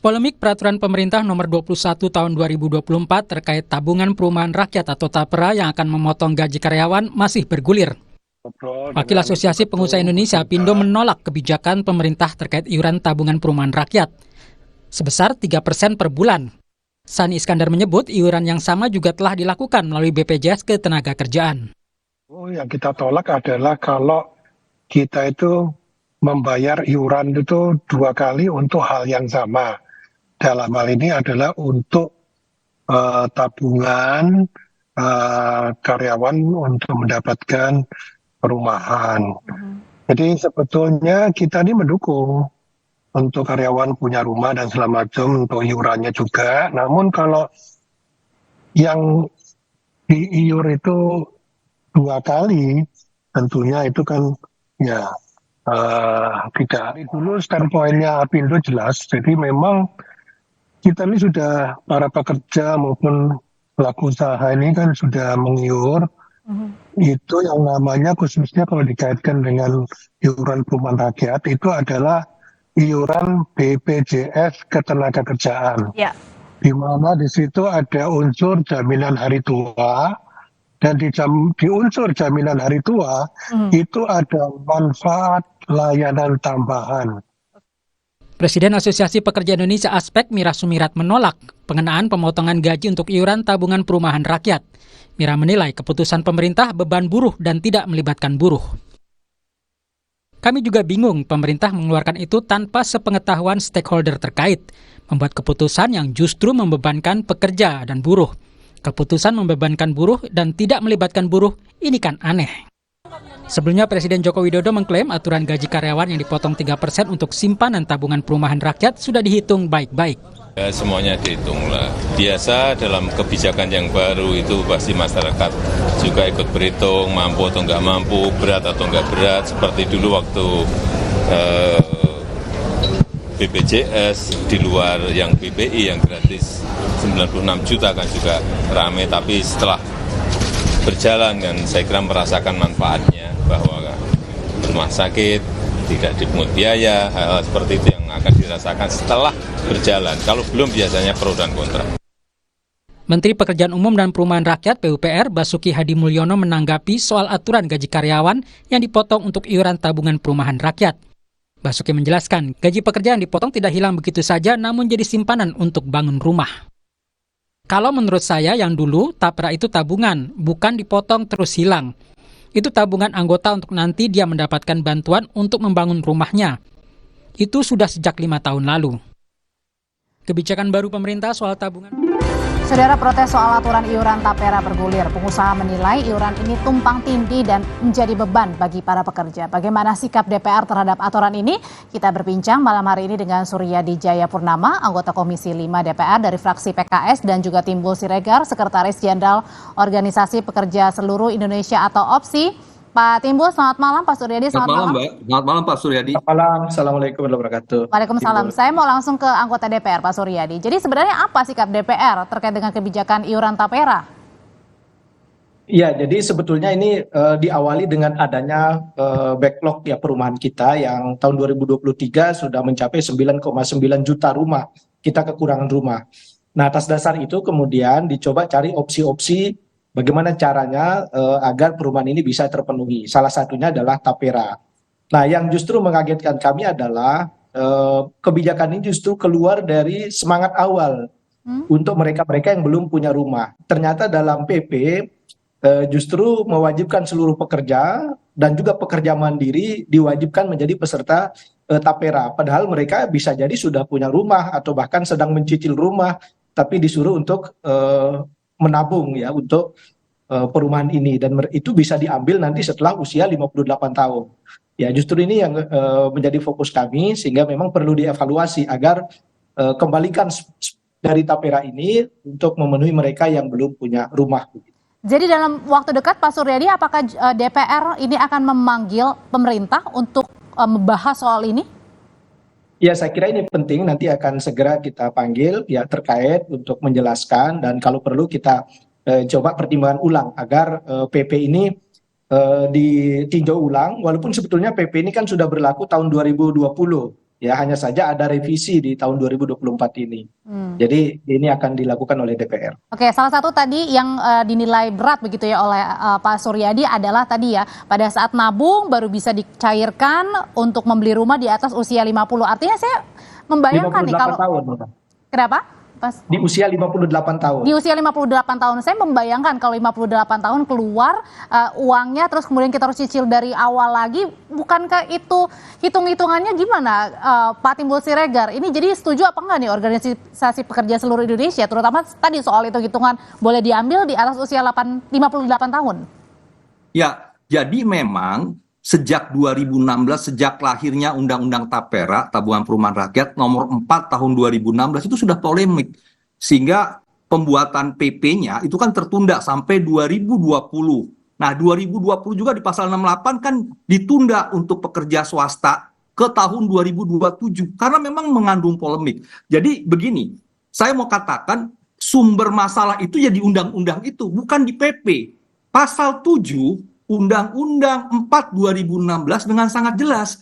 Polemik peraturan pemerintah nomor 21 tahun 2024 terkait tabungan perumahan rakyat atau TAPERA yang akan memotong gaji karyawan masih bergulir. Wakil Asosiasi Pengusaha Indonesia Apindo menolak kebijakan pemerintah terkait iuran tabungan perumahan rakyat sebesar 3% per bulan. Sani Iskandar menyebut iuran yang sama juga telah dilakukan melalui BPJS Ketenagakerjaan. Yang kita tolak adalah kalau kita itu membayar iuran itu 2 kali untuk hal yang sama. Dalam hal ini adalah untuk tabungan karyawan untuk mendapatkan perumahan. Jadi sebetulnya kita ini mendukung untuk karyawan punya rumah dan segala macam untuk iurannya juga. Namun kalau yang diiur itu 2 kali, tentunya itu kan ya tidak. Dulu standpointnya Apindo jelas, jadi memang kita ini sudah, para pekerja maupun pelaku usaha ini kan sudah mengiur. Itu yang namanya khususnya kalau dikaitkan dengan iuran perumahan rakyat itu adalah iuran BPJS Ketenagakerjaan. Ya. Di mana di situ ada unsur jaminan hari tua, dan di unsur jaminan hari tua itu ada manfaat layanan tambahan. Presiden Asosiasi Pekerja Indonesia Aspek Mira Sumirat menolak pengenaan pemotongan gaji untuk iuran tabungan perumahan rakyat. Mira menilai keputusan pemerintah beban buruh dan tidak melibatkan buruh. Kami juga bingung pemerintah mengeluarkan itu tanpa sepengetahuan stakeholder terkait, membuat keputusan yang justru membebankan pekerja dan buruh. Keputusan membebankan buruh dan tidak melibatkan buruh, ini kan aneh. Sebelumnya Presiden Joko Widodo mengklaim aturan gaji karyawan yang dipotong 3% untuk simpanan tabungan perumahan rakyat sudah dihitung baik-baik. Ya, semuanya dihitung lah. Biasa dalam kebijakan yang baru itu pasti masyarakat juga ikut berhitung, mampu atau nggak mampu, berat atau nggak berat. Seperti dulu waktu BPJS di luar yang BPI yang gratis 96 juta kan juga rame, tapi setelah berjalan kan saya kira merasakan manfaatnya bahwa rumah sakit tidak dipungut biaya, hal-hal seperti itu yang akan dirasakan setelah berjalan. Kalau belum biasanya pro dan kontra. Menteri Pekerjaan Umum dan Perumahan Rakyat PUPR Basuki Hadi Mulyono menanggapi soal aturan gaji karyawan yang dipotong untuk iuran tabungan perumahan rakyat. Basuki menjelaskan, gaji pekerja yang dipotong tidak hilang begitu saja namun jadi simpanan untuk bangun rumah. Kalau menurut saya yang dulu TAPERA itu tabungan, bukan dipotong terus hilang. Itu tabungan anggota untuk nanti dia mendapatkan bantuan untuk membangun rumahnya. Itu sudah sejak 5 tahun lalu. Kebijakan baru pemerintah soal tabungan. Saudara, protes soal aturan iuran TAPERA bergulir. Pengusaha menilai iuran ini tumpang tindih dan menjadi beban bagi para pekerja. Bagaimana sikap DPR terhadap aturan ini? Kita berbincang malam hari ini dengan Suryadi Jayapurnama, anggota Komisi 5 DPR dari fraksi PKS, dan juga Timbul Siregar, Sekretaris Jenderal Organisasi Pekerja Seluruh Indonesia atau OPSI. Pak Timbul, selamat malam. Pak Suryadi, selamat malam. Mbak. Selamat malam, Pak Suryadi. Selamat malam. Assalamualaikum warahmatullahi wabarakatuh. Waalaikumsalam. Timbul. Saya mau langsung ke anggota DPR, Pak Suryadi. Jadi sebenarnya apa sikap DPR terkait dengan kebijakan iuran TAPERA? Iya, jadi sebetulnya ini diawali dengan adanya backlog ya perumahan kita yang tahun 2023 sudah mencapai 9,9 juta rumah. Kita kekurangan rumah. Nah, atas dasar itu kemudian dicoba cari opsi-opsi bagaimana caranya agar perumahan ini bisa terpenuhi. Salah satunya adalah TAPERA. Nah, yang justru mengagetkan kami adalah kebijakan ini justru keluar dari semangat awal untuk mereka-mereka yang belum punya rumah. Ternyata dalam PP justru mewajibkan seluruh pekerja dan juga pekerja mandiri diwajibkan menjadi peserta TAPERA. Padahal mereka bisa jadi sudah punya rumah atau bahkan sedang mencicil rumah, tapi disuruh untuk menabung ya untuk perumahan ini, dan itu bisa diambil nanti setelah usia 58 tahun. Ya, justru ini yang menjadi fokus kami, sehingga memang perlu dievaluasi agar kembalikan dari TAPERA ini untuk memenuhi mereka yang belum punya rumah. Jadi dalam waktu dekat Pak Suryadi, apakah DPR ini akan memanggil pemerintah untuk membahas soal ini? Ya, saya kira ini penting, nanti akan segera kita panggil pihak terkait untuk menjelaskan, dan kalau perlu kita coba pertimbangan ulang agar PP ini ditinjau ulang, walaupun sebetulnya PP ini kan sudah berlaku tahun 2020. Ya, hanya saja ada revisi di tahun 2024 ini. Jadi ini akan dilakukan oleh DPR. Oke, salah satu tadi yang dinilai berat begitu ya oleh Pak Suryadi adalah tadi ya, pada saat nabung baru bisa dicairkan untuk membeli rumah di atas usia 50. Artinya saya membayangkan nih 58 kalau tahun. kenapa? Pas Di usia 58 tahun. di usia 58 tahun, saya membayangkan kalau 58 tahun keluar uangnya, terus kemudian kita harus cicil dari awal lagi, bukankah itu hitung-hitungannya gimana, Pak Timbul Siregar? Ini jadi setuju apa enggak nih organisasi pekerja seluruh Indonesia, terutama tadi soal hitung-hitungan boleh diambil di atas usia 58 tahun? Ya, jadi memang sejak 2016, sejak lahirnya Undang-Undang Tapera, Tabungan Perumahan Rakyat nomor 4 tahun 2016 itu sudah polemik. Sehingga pembuatan PP-nya itu kan tertunda sampai 2020. Nah, 2020 juga di pasal 68 kan ditunda untuk pekerja swasta ke tahun 2027 karena memang mengandung polemik. Jadi begini, saya mau katakan sumber masalah itu ya di undang-undang itu, bukan di PP. Pasal 7 Undang-Undang 4 2016 dengan sangat jelas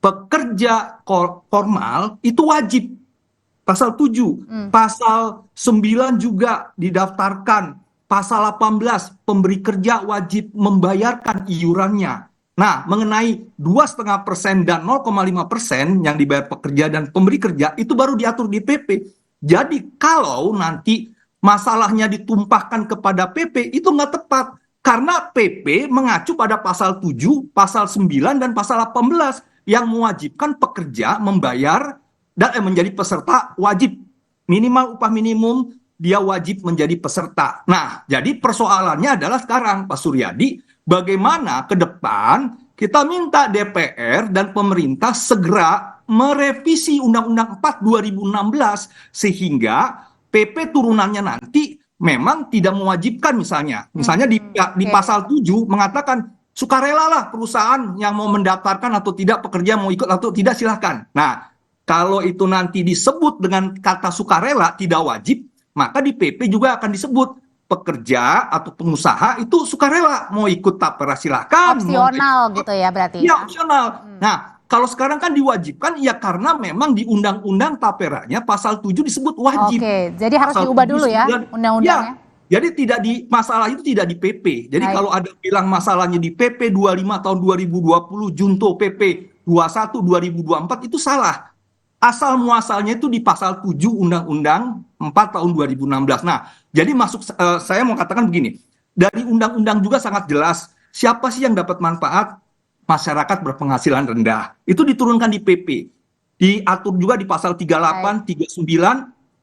pekerja formal itu wajib. Pasal 7, pasal 9 juga didaftarkan. Pasal 18 pemberi kerja wajib membayarkan iurannya. Nah, mengenai 2,5% dan 0,5% yang dibayar pekerja dan pemberi kerja itu baru diatur di PP. Jadi kalau nanti masalahnya ditumpahkan kepada PP itu nggak tepat. Karena PP mengacu pada pasal 7, pasal 9, dan pasal 18 yang mewajibkan pekerja membayar dan menjadi peserta wajib. Minimal upah minimum, dia wajib menjadi peserta. Nah, jadi persoalannya adalah sekarang, Pak Suryadi, bagaimana ke depan kita minta DPR dan pemerintah segera merevisi Undang-Undang 4 2016 sehingga PP turunannya nanti memang tidak mewajibkan misalnya di pasal 7 mengatakan sukarelalah perusahaan yang mau mendaftarkan atau tidak pekerja mau ikut atau tidak silahkan. Nah, kalau itu nanti disebut dengan kata sukarela tidak wajib, maka di PP juga akan disebut pekerja atau pengusaha itu sukarela mau ikut tapera silahkan. Opsional gitu ya berarti. Ya, opsional. Nah, kalau sekarang kan diwajibkan ya karena memang di undang-undang taperanya pasal 7 disebut wajib. Oke, jadi harus Pasal diubah 7 dulu ya undang-undangnya. Ya, jadi masalah itu tidak di PP. Jadi kalau ada bilang masalahnya di PP 25 tahun 2020 junto PP 21 2024 itu salah. Asal muasalnya itu di pasal 7 Undang-Undang 4 tahun 2016. Nah, jadi saya mau katakan begini. Dari undang-undang juga sangat jelas siapa sih yang dapat manfaat? Masyarakat berpenghasilan rendah. Itu diturunkan di PP. Diatur juga di pasal 38, 39,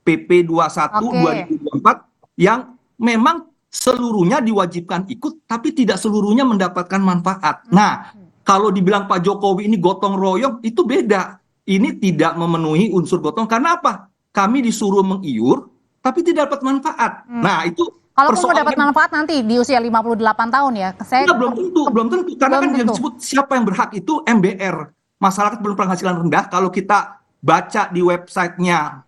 PP 21 2024 yang memang seluruhnya diwajibkan ikut tapi tidak seluruhnya mendapatkan manfaat. Nah, kalau dibilang Pak Jokowi ini gotong royong itu beda. Ini tidak memenuhi unsur gotong karena apa? Kami disuruh mengiur tapi tidak dapat manfaat. Nah, itu kalau mau dapat manfaat nanti di usia 58 tahun ya. Belum tentu. Karena kan yang disebut siapa yang berhak itu MBR. Masyarakat berpenghasilan rendah. Kalau kita baca di websitenya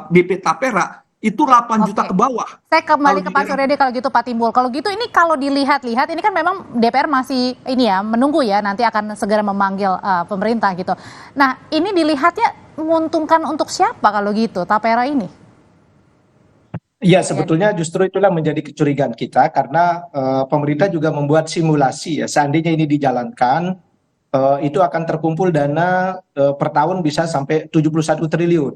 BP Tapera, itu 8 juta ke bawah. Saya kembali ke Pak Suryadi kalau gitu Pak Timbul. Kalau gitu ini kalau dilihat-lihat, ini kan memang DPR masih ini ya menunggu ya nanti akan segera memanggil pemerintah gitu. Nah ini dilihatnya menguntungkan untuk siapa kalau gitu Tapera ini? Ya, sebetulnya justru itulah menjadi kecurigaan kita karena pemerintah juga membuat simulasi ya. Seandainya ini dijalankan, itu akan terkumpul dana per tahun bisa sampai 71 triliun.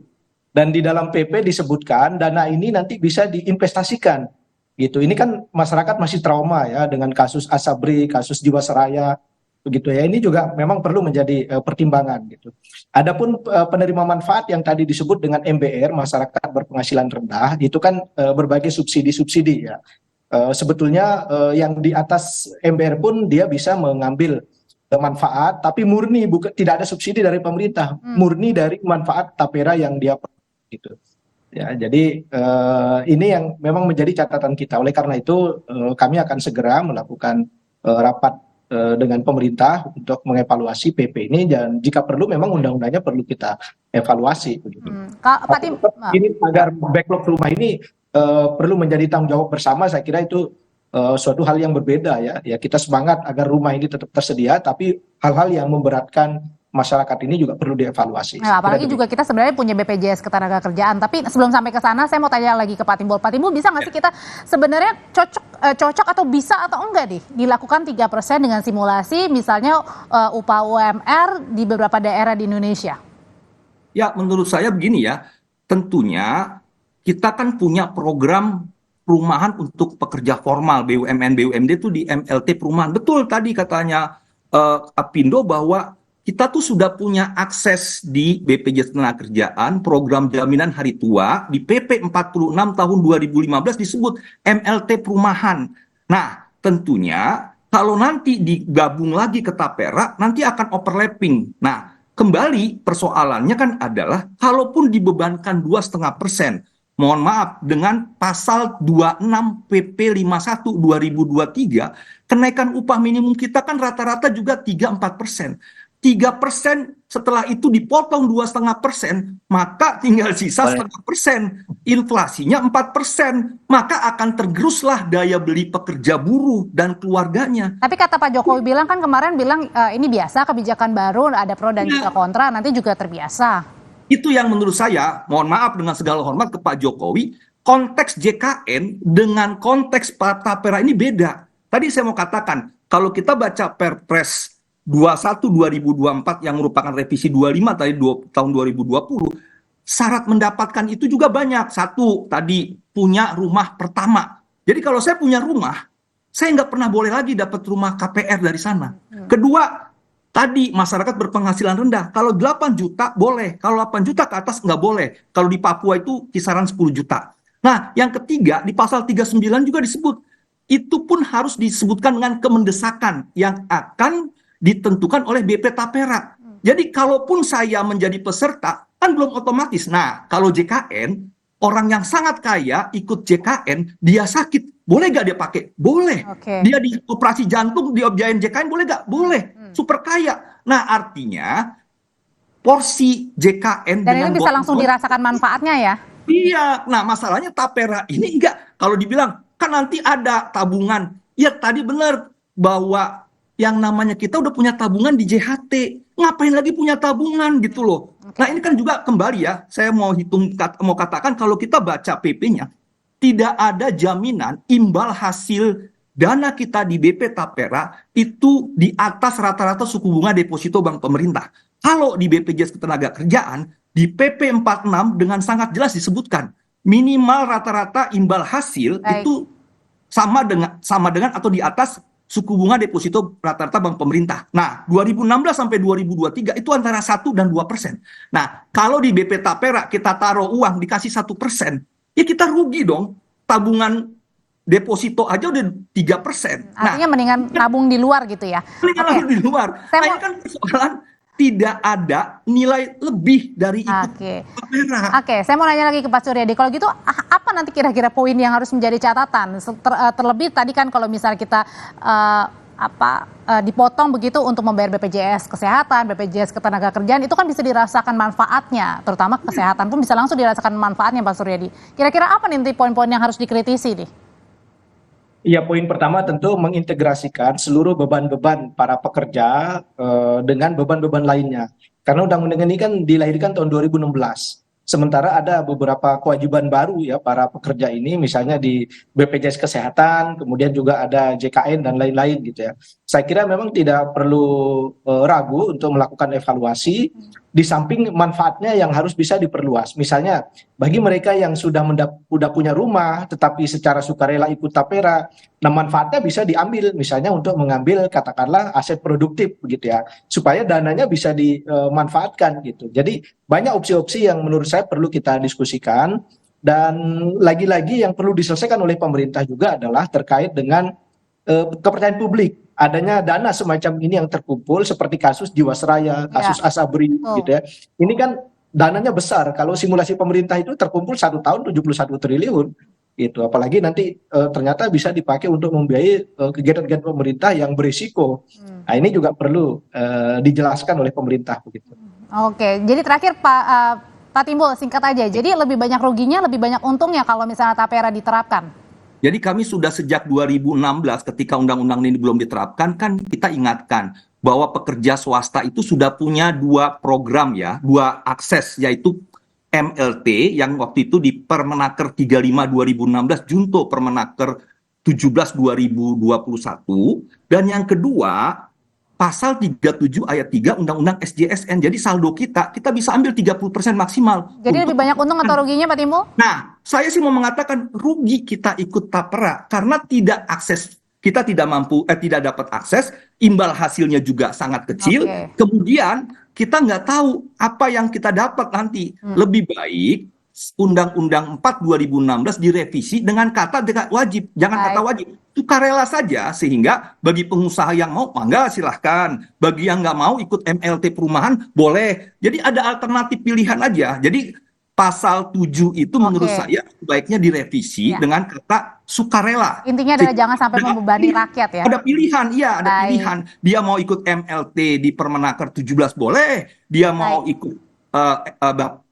Dan di dalam PP disebutkan dana ini nanti bisa diinvestasikan. Gitu. Ini kan masyarakat masih trauma ya dengan kasus Asabri, kasus Jiwasraya. Begitu ya, ini juga memang perlu menjadi pertimbangan gitu. Adapun penerima manfaat yang tadi disebut dengan MBR, masyarakat berpenghasilan rendah, itu kan berbagai subsidi ya. Sebetulnya yang di atas MBR pun dia bisa mengambil manfaat, tapi murni tidak ada subsidi dari pemerintah, murni dari manfaat tapera yang dia gitu. Ya, jadi ini yang memang menjadi catatan kita. Oleh karena itu kami akan segera melakukan rapat dengan pemerintah untuk mengevaluasi PP ini dan jika perlu memang undang-undangnya perlu kita evaluasi. Ini agar backlog rumah ini perlu menjadi tanggung jawab bersama. Saya kira itu suatu hal yang berbeda ya. Ya kita semangat agar rumah ini tetap tersedia, tapi hal-hal yang memberatkan masyarakat ini juga perlu dievaluasi. Nah, apalagi juga kita sebenarnya punya BPJS Ketenagakerjaan. Tapi sebelum sampai ke sana, saya mau tanya lagi ke Pak Timbul. Pak Timbul, bisa nggak sih kita sebenarnya cocok atau bisa atau enggak nih dilakukan 3% dengan simulasi misalnya upah UMR di beberapa daerah di Indonesia? Ya, menurut saya begini ya, tentunya kita kan punya program perumahan untuk pekerja formal, BUMN, BUMD itu di MLT perumahan. Betul tadi katanya Apindo bahwa kita tuh sudah punya akses di BPJS Ketenagakerjaan, program jaminan hari tua, di PP 46 tahun 2015 disebut MLT perumahan. Nah, tentunya kalau nanti digabung lagi ke Tapera, nanti akan overlapping. Nah, kembali persoalannya kan adalah, kalaupun dibebankan 2,5%, mohon maaf, dengan pasal 26 PP 51 2023, kenaikan upah minimum kita kan rata-rata juga 3-4%. 3% setelah itu dipotong 2,5%, maka tinggal sisa 0,5%. Inflasinya 4%, maka akan tergeruslah daya beli pekerja buruh dan keluarganya. Tapi kata Pak Jokowi bilang kan kemarin bilang ini biasa kebijakan baru, ada pro dan juga kontra, nanti juga terbiasa. Itu yang menurut saya, mohon maaf dengan segala hormat ke Pak Jokowi, konteks JKN dengan konteks Tapera ini beda. Tadi saya mau katakan, kalau kita baca Perpres 21 2024 yang merupakan revisi 25 tadi tahun 2020, syarat mendapatkan itu juga banyak. Satu, tadi punya rumah pertama. Jadi kalau saya punya rumah, saya nggak pernah boleh lagi dapat rumah KPR dari sana. Kedua, tadi masyarakat berpenghasilan rendah. Kalau 8 juta boleh, kalau 8 juta ke atas nggak boleh. Kalau di Papua itu kisaran 10 juta. Nah, yang ketiga, di pasal 39 juga disebut, itu pun harus disebutkan dengan kemendesakan yang akan ditentukan oleh BP Tapera. Jadi kalaupun saya menjadi peserta, kan belum otomatis. Nah, kalau JKN, orang yang sangat kaya ikut JKN, dia sakit, boleh gak dia pakai? Boleh. Dia di operasi jantung, diobjain JKN, boleh gak? Boleh. Super kaya. Nah, artinya porsi JKN dan itu bisa langsung dirasakan manfaatnya ya? Iya. Nah, masalahnya Tapera ini enggak. Kalau dibilang, kan nanti ada tabungan. Ya, tadi benar bahwa yang namanya kita udah punya tabungan di JHT. Ngapain lagi punya tabungan gitu loh. Nah, ini kan juga kembali ya, saya mau katakan kalau kita baca PP-nya, tidak ada jaminan imbal hasil dana kita di BP Tapera itu di atas rata-rata suku bunga deposito bank pemerintah. Kalau di BPJS Ketenagakerjaan, di PP 46 dengan sangat jelas disebutkan, minimal rata-rata imbal hasil itu sama dengan atau di atas suku bunga deposito rata-rata bank pemerintah. Nah, 2016 sampai 2023 itu antara 1 dan 2%. Nah, kalau di BP Tapera kita taruh uang dikasih 1%, ya kita rugi dong. Tabungan deposito aja udah 3%. Artinya mendingan nabung di luar gitu ya? Mendingan nabung di luar. Nah, ini kan persoalan tidak ada nilai lebih dari itu. Oke, saya mau nanya lagi ke Pak Suryadi. Kalau gitu, apa nanti kira-kira poin yang harus menjadi catatan? Terlebih tadi kan kalau misalnya kita dipotong begitu untuk membayar BPJS Kesehatan, BPJS Ketenagakerjaan, itu kan bisa dirasakan manfaatnya. Terutama kesehatan pun bisa langsung dirasakan manfaatnya, Pak Suryadi. Kira-kira apa nanti poin-poin yang harus dikritisi nih? Ya, poin pertama tentu mengintegrasikan seluruh beban-beban para pekerja dengan beban-beban lainnya. Karena undang-undang ini kan dilahirkan tahun 2016. Sementara ada beberapa kewajiban baru ya para pekerja ini, misalnya di BPJS Kesehatan, kemudian juga ada JKN dan lain-lain gitu ya. Saya kira memang tidak perlu ragu untuk melakukan evaluasi, di samping manfaatnya yang harus bisa diperluas. Misalnya bagi mereka yang sudah punya rumah tetapi secara sukarela ikut Tapera, nah manfaatnya bisa diambil misalnya untuk mengambil katakanlah aset produktif begitu ya, supaya dananya bisa dimanfaatkan gitu. Jadi banyak opsi-opsi yang menurut saya perlu kita diskusikan, dan lagi-lagi yang perlu diselesaikan oleh pemerintah juga adalah terkait dengan kepercayaan publik. Adanya dana semacam ini yang terkumpul seperti kasus Jiwasraya, kasus Asabri gitu ya. Ini kan dananya besar. Kalau simulasi pemerintah itu terkumpul 1 tahun 71 triliun gitu. Apalagi nanti ternyata bisa dipakai untuk membiayai kegiatan-kegiatan pemerintah yang berisiko. Nah, ini juga perlu dijelaskan oleh pemerintah begitu. Oke, jadi terakhir Pak Timbul, singkat aja. Jadi lebih banyak ruginya, lebih banyak untungnya kalau misalnya Tapera diterapkan? Jadi kami sudah sejak 2016 ketika undang-undang ini belum diterapkan, kan kita ingatkan bahwa pekerja swasta itu sudah punya 2 program ya, 2 akses, yaitu MLT yang waktu itu di Permenaker 35 2016, Junto Permenaker 17 2021, dan yang kedua Pasal 37 ayat 3 Undang-Undang SJSN. Jadi saldo kita bisa ambil 30% maksimal. Jadi lebih banyak untung atau ruginya Pak Timbul? Nah, saya sih mau mengatakan rugi kita ikut tapera karena kita tidak mampu, tidak dapat akses, imbal hasilnya juga sangat kecil. Oke. Kemudian kita nggak tahu apa yang kita dapat nanti. Lebih baik Undang-Undang 4 2016 direvisi dengan kata wajib, jangan kata wajib. Sukarela saja, sehingga bagi pengusaha yang mau, mangga silahkan. Bagi yang nggak mau ikut MLT perumahan, boleh. Jadi ada alternatif pilihan aja. Jadi pasal 7 itu menurut saya sebaiknya direvisi dengan kata sukarela. Intinya adalah jangan sampai membebani rakyat ya. Ada pilihan, iya ada pilihan. Dia mau ikut MLT di Permenaker 17 boleh. Dia mau ikut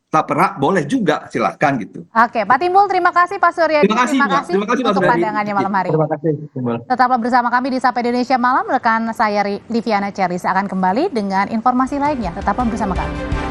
tapera boleh juga, silahkan gitu. Oke, Pak Timbul terima kasih, Pak Suryadi Terima kasih Pak untuk pandangannya malam hari. Terima kasih. Tetaplah bersama kami di Sapa Indonesia Malam. Rekan saya Liviana Ceris akan kembali dengan informasi lainnya. Tetaplah bersama kami.